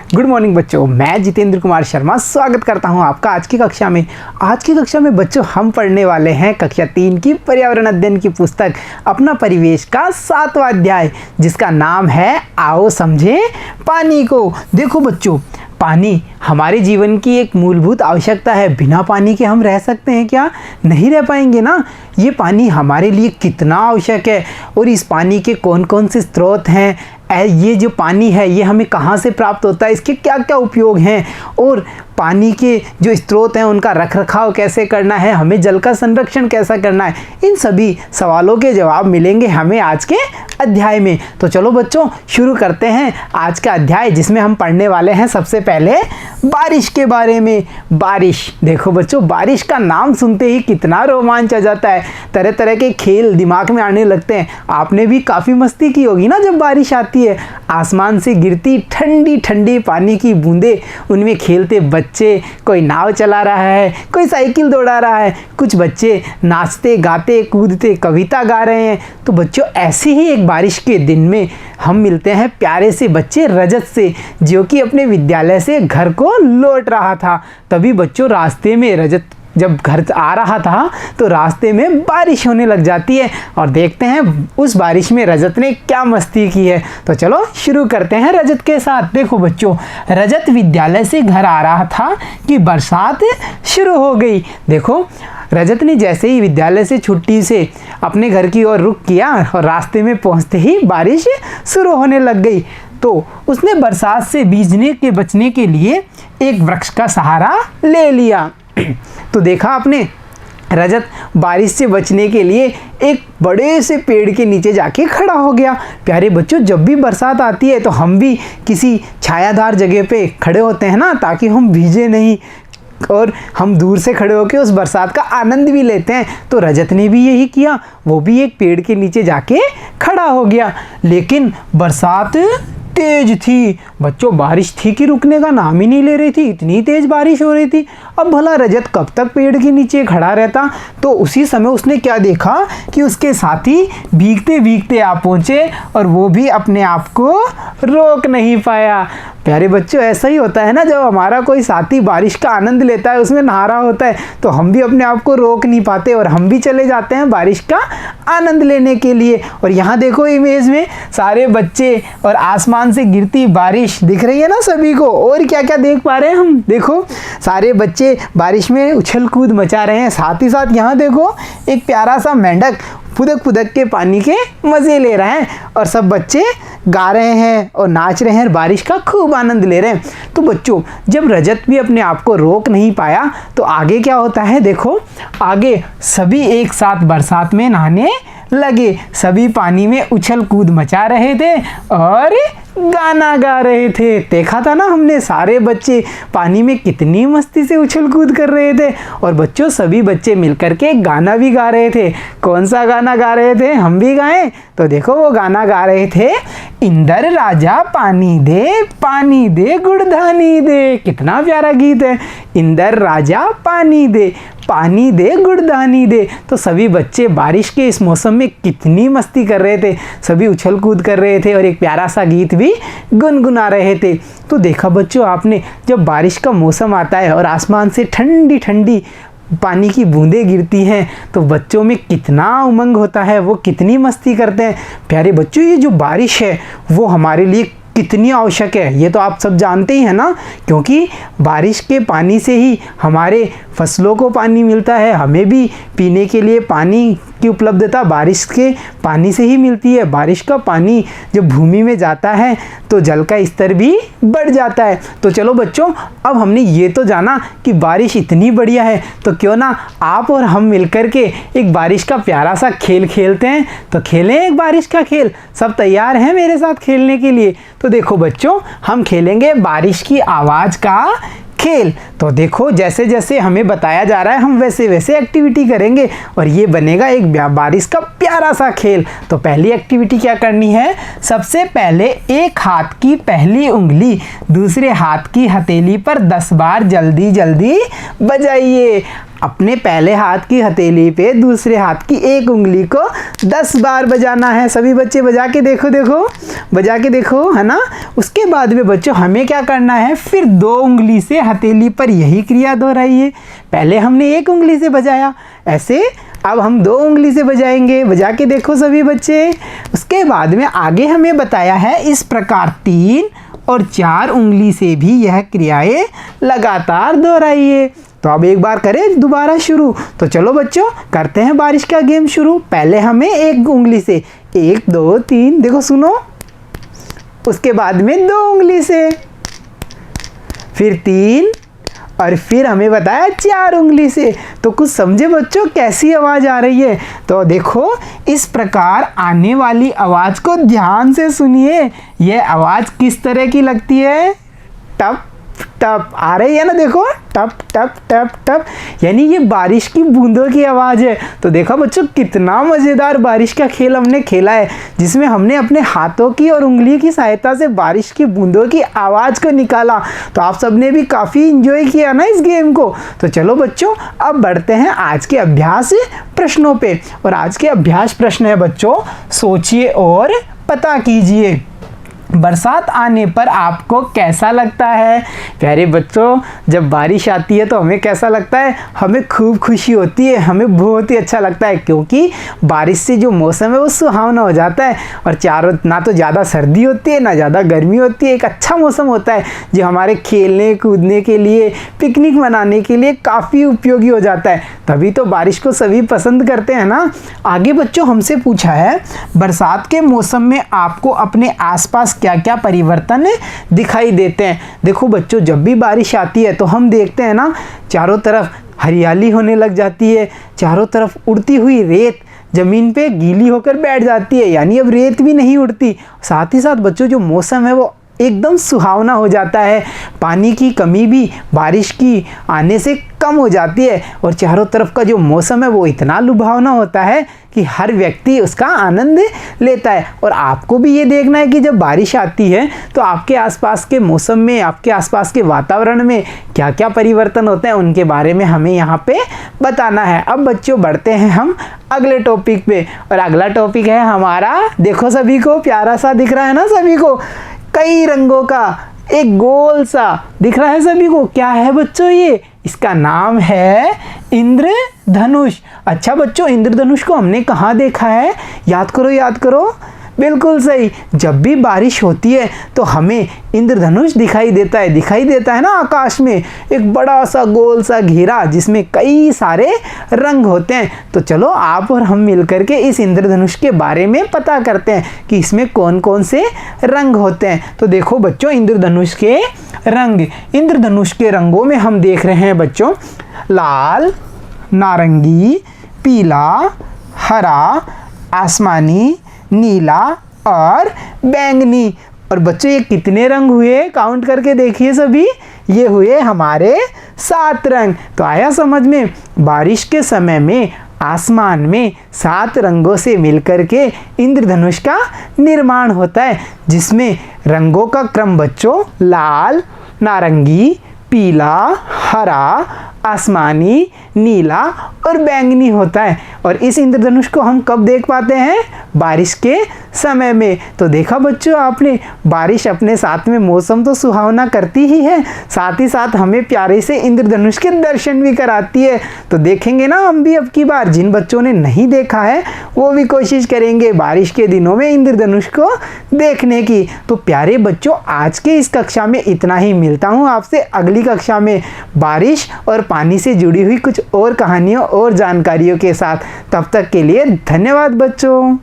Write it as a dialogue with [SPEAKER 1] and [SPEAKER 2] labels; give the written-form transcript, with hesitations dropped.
[SPEAKER 1] Good morning बच्चों, मैं जितेंद्र कुमार शर्मा स्वागत करता हूं आपका आज की कक्षा में। आज की कक्षा में बच्चों हम पढ़ने वाले हैं कक्षा 3 की पर्यावरण अध्ययन की पुस्तक अपना परिवेश का 7वां अध्याय, जिसका नाम है आओ समझें पानी को। देखो बच्चों, पानी हमारे जीवन की एक मूलभूत आवश्यकता है। बिना पानी के हम रह सकते हैं क्या? नहीं रह पाएंगे ना। ये पानी हमारे लिए कितना आवश्यक है और इस पानी के कौन कौन से स्रोत हैं, ये जो पानी है ये हमें कहाँ से प्राप्त होता है, इसके क्या क्या उपयोग हैं और पानी के जो स्रोत हैं उनका रखरखाव कैसे करना है, हमें जल का संरक्षण कैसा करना है, इन सभी सवालों के जवाब मिलेंगे हमें आज के अध्याय में। तो चलो बच्चों शुरू करते हैं आज का अध्याय, जिसमें हम पढ़ने वाले हैं सबसे पहले बारिश के बारे में। बारिश, देखो बच्चों, बारिश का नाम सुनते ही कितना रोमांच आ जाता है, तरह तरह के खेल दिमाग में आने लगते हैं। आपने भी काफ़ी मस्ती की होगी ना जब बारिश आती है। आसमान से गिरती ठंडी ठंडी पानी की बूंदें, उनमें खेलते बच्चे, कोई नाव चला रहा है, कोई साइकिल दौड़ा रहा है, कुछ बच्चे नाचते गाते कूदते कविता गा रहे हैं। तो बच्चों ऐसी ही एक बारिश के दिन में हम मिलते हैं प्यारे से बच्चे रजत से, जो कि अपने विद्यालय से घर को लौट रहा था। तभी बच्चों रास्ते में रजत जब घर आ रहा था तो रास्ते में बारिश होने लग जाती है और देखते हैं उस बारिश में रजत ने क्या मस्ती की है। तो चलो शुरू करते हैं रजत के साथ। देखो बच्चों, रजत विद्यालय से घर आ रहा था कि बरसात शुरू हो गई। देखो रजत ने जैसे ही विद्यालय से छुट्टी से अपने घर की ओर रुख किया और रास्ते में पहुंचते ही बारिश शुरू होने लग गई। तो उसने बरसात से भीगने के बचने के लिए एक वृक्ष का सहारा ले लिया। तो देखा आपने, रजत बारिश से बचने के लिए एक बड़े से पेड़ के नीचे जाके खड़ा हो गया। प्यारे बच्चों, जब भी बरसात आती है तो हम भी किसी छायादार जगह पे खड़े होते हैं ना, ताकि हम भीगे नहीं और हम दूर से खड़े होकर उस बरसात का आनंद भी लेते हैं। तो रजत ने भी यही किया, वो भी एक पेड़ के नीचे जाके खड़ा हो गया। लेकिन बरसात तेज थी बच्चों, बारिश थी कि रुकने का नाम ही नहीं ले रही थी, इतनी तेज बारिश हो रही थी। अब भला रजत कब तक पेड़ के नीचे खड़ा रहता? तो उसी समय उसने क्या देखा कि उसके साथी भीगते भीगते आ पहुंचे और वो भी अपने आप को रोक नहीं पाया। प्यारे बच्चों, ऐसा ही होता है ना, जब हमारा कोई साथी बारिश का आनंद लेता है, उसमें नहा रहा होता है, तो हम भी अपने आप को रोक नहीं पाते और हम भी चले जाते हैं बारिश का आनंद लेने के लिए। और यहाँ देखो इमेज में सारे बच्चे और आसमान से गिरती बारिश दिख रही है ना सभी को। और क्या क्या देख पा रहे हैं हम, देखो सारे बच्चे बारिश में उछल कूद मचा रहे हैं। साथ ही साथ यहाँ देखो एक प्यारा सा मेंढक फुदक फुदक के पानी के मज़े ले रहा है और सब बच्चे गा रहे हैं और नाच रहे हैं, बारिश का खूब आनंद ले रहे हैं। तो बच्चों जब रजत भी अपने आप को रोक नहीं पाया तो आगे क्या होता है, देखो आगे सभी एक साथ बरसात में नहाने लगे। सभी पानी में उछल कूद मचा रहे थे और गाना गा रहे थे। देखा था ना हमने, सारे बच्चे पानी में कितनी मस्ती से उछल कूद कर रहे थे। और बच्चों सभी बच्चे मिलकर के गाना भी गा रहे थे। कौन सा गाना गा रहे थे, हम भी गाएं? तो देखो वो गाना गा रहे थे, इंदर राजा पानी दे गुड़धानी दे। कितना प्यारा गीत है, इंदर राजा पानी दे गुड़धानी दे। तो सभी बच्चे बारिश के इस मौसम में कितनी मस्ती कर रहे थे, सभी उछल कूद कर रहे थे और एक प्यारा सा गीत भी गुनगुना रहे थे। तो देखा बच्चों आपने, जब बारिश का मौसम आता है और आसमान से ठंडी ठंडी पानी की बूंदें गिरती हैं तो बच्चों में कितना उमंग होता है, वो कितनी मस्ती करते हैं। प्यारे बच्चों, ये जो बारिश है वो हमारे लिए कितनी आवश्यक है ये तो आप सब जानते ही हैं ना, क्योंकि बारिश के पानी से ही हमारे फसलों को पानी मिलता है। हमें भी पीने के लिए पानी की उपलब्धता बारिश के पानी से ही मिलती है। बारिश का पानी जब भूमि में जाता है तो जल का स्तर भी बढ़ जाता है। तो चलो बच्चों, अब हमने ये तो जाना कि बारिश इतनी बढ़िया है, तो क्यों ना आप और हम मिलकर के एक बारिश का प्यारा सा खेल खेलते हैं। तो खेलें एक बारिश का खेल, सब तैयार हैं मेरे साथ खेलने के लिए? तो देखो बच्चों, हम खेलेंगे बारिश की आवाज़ का खेल। तो देखो जैसे जैसे हमें बताया जा रहा है हम वैसे वैसे एक्टिविटी करेंगे और ये बनेगा एक बारिश का प्यारा सा खेल। तो पहली एक्टिविटी क्या करनी है, सबसे पहले एक हाथ की पहली उंगली दूसरे हाथ की हथेली पर 10 बार जल्दी जल्दी बजाइए। अपने पहले हाथ की हथेली पे दूसरे हाथ की एक उंगली को 10 बार बजाना है। सभी बच्चे बजा के देखो, बजा के देखो, है ना। उसके बाद में बच्चों हमें क्या करना है, फिर 2 उंगली से हथेली पर यही क्रिया दोहराइए। पहले हमने एक उंगली से बजाया, ऐसे अब हम 2 उंगली से बजाएंगे। बजा के देखो सभी बच्चे। उसके बाद में आगे हमें बताया है इस प्रकार 3 और 4 उंगली से भी यह क्रियाएं लगातार दोहराइए। तो अब एक बार करें दोबारा शुरू। तो चलो बच्चों करते हैं बारिश का गेम शुरू। पहले हमें एक उंगली से 1 2 3, देखो सुनो, उसके बाद में 2 उंगली से, फिर 3 और फिर हमें बताया 4 उंगली से। तो कुछ समझे बच्चों कैसी आवाज़ आ रही है। तो देखो इस प्रकार आने वाली आवाज़ को ध्यान से सुनिए। यह आवाज़ किस तरह की लगती है, टप टप आ रही है ना, देखो टप टप टप टप, यानी ये बारिश की बूंदों की आवाज़ है। तो देखो बच्चों कितना मज़ेदार बारिश का खेल हमने खेला है, जिसमें हमने अपने हाथों की और उंगली की सहायता से बारिश की बूंदों की आवाज़ को निकाला। तो आप सबने भी काफ़ी इंजॉय किया ना इस गेम को। तो चलो बच्चों अब बढ़ते हैं आज के अभ्यास प्रश्नों पे। और आज के अभ्यास प्रश्न है बच्चों, सोचिए और पता कीजिए। बरसात आने पर आपको कैसा लगता है। प्यारे बच्चों जब बारिश आती है तो हमें कैसा लगता है, हमें खूब खुशी होती है, हमें बहुत ही अच्छा लगता है, क्योंकि बारिश से जो मौसम है वो सुहावना हो जाता है। और चारों ना तो ज़्यादा सर्दी होती है ना ज़्यादा गर्मी होती है, एक अच्छा मौसम होता है जो हमारे खेलने कूदने के लिए, पिकनिक मनाने के लिए काफ़ी उपयोगी हो जाता है। तभी तो बारिश को सभी पसंद करते हैं ना। आगे बच्चों हमसे पूछा है, बरसात के मौसम में आपको अपने आसपास क्या क्या परिवर्तन दिखाई देते हैं। देखो बच्चों जब भी बारिश आती है तो हम देखते हैं ना चारों तरफ हरियाली होने लग जाती है, चारों तरफ उड़ती हुई रेत ज़मीन पे गीली होकर बैठ जाती है, यानी अब रेत भी नहीं उड़ती। साथ ही साथ बच्चों जो मौसम है वो एकदम सुहावना हो जाता है, पानी की कमी भी बारिश की आने से कम हो जाती है, और चारों तरफ का जो मौसम है वो इतना लुभावना होता है कि हर व्यक्ति उसका आनंद लेता है। और आपको भी ये देखना है कि जब बारिश आती है तो आपके आसपास के मौसम में, आपके आसपास के वातावरण में क्या क्या परिवर्तन होते हैं, उनके बारे में हमें यहाँ पे बताना है। अब बच्चों बढ़ते हैं हम अगले टॉपिक पे, और अगला टॉपिक है हमारा, देखो सभी को प्यारा सा दिख रहा है ना, सभी को कई रंगों का एक गोल सा दिख रहा है सभी को, क्या है बच्चों ये, इसका नाम है इंद्रधनुष। अच्छा बच्चों इंद्रधनुष को हमने कहाँ देखा है, याद करो याद करो, बिल्कुल सही, जब भी बारिश होती है तो हमें इंद्रधनुष दिखाई देता है ना आकाश में, एक बड़ा सा गोल सा घेरा जिसमें कई सारे रंग होते हैं। तो चलो आप और हम मिलकर के इस इंद्रधनुष के बारे में पता करते हैं कि इसमें कौन कौन से रंग होते हैं। तो देखो बच्चों इंद्रधनुष के रंग, इंद्रधनुष के रंगों में हम देख रहे हैं बच्चों लाल, नारंगी, पीला, हरा, आसमानी, नीला और बैंगनी। और बच्चों ये कितने रंग हुए, काउंट करके देखिए सभी, ये हुए हमारे 7 रंग। तो आया समझ में, बारिश के समय में आसमान में 7 रंगों से मिलकर के इंद्रधनुष का निर्माण होता है, जिसमें रंगों का क्रम बच्चों लाल, नारंगी, पीला, हरा, आसमानी, नीला और बैंगनी होता है। और इस इंद्रधनुष को हम कब देख पाते हैं, बारिश के समय में। तो देखा बच्चों आपने, बारिश अपने साथ में मौसम तो सुहावना करती ही है, साथ ही साथ हमें प्यारे से इंद्रधनुष के दर्शन भी कराती है। तो देखेंगे ना हम भी अब की बार, जिन बच्चों ने नहीं देखा है वो भी कोशिश करेंगे बारिश के दिनों में इंद्रधनुष को देखने की। तो प्यारे बच्चों आज के इस कक्षा में इतना ही, मिलता हूँ आपसे अगली कक्षा में बारिश और पानी से जुड़ी हुई कुछ और कहानियों और जानकारियों के साथ। तब तक के लिए धन्यवाद बच्चों।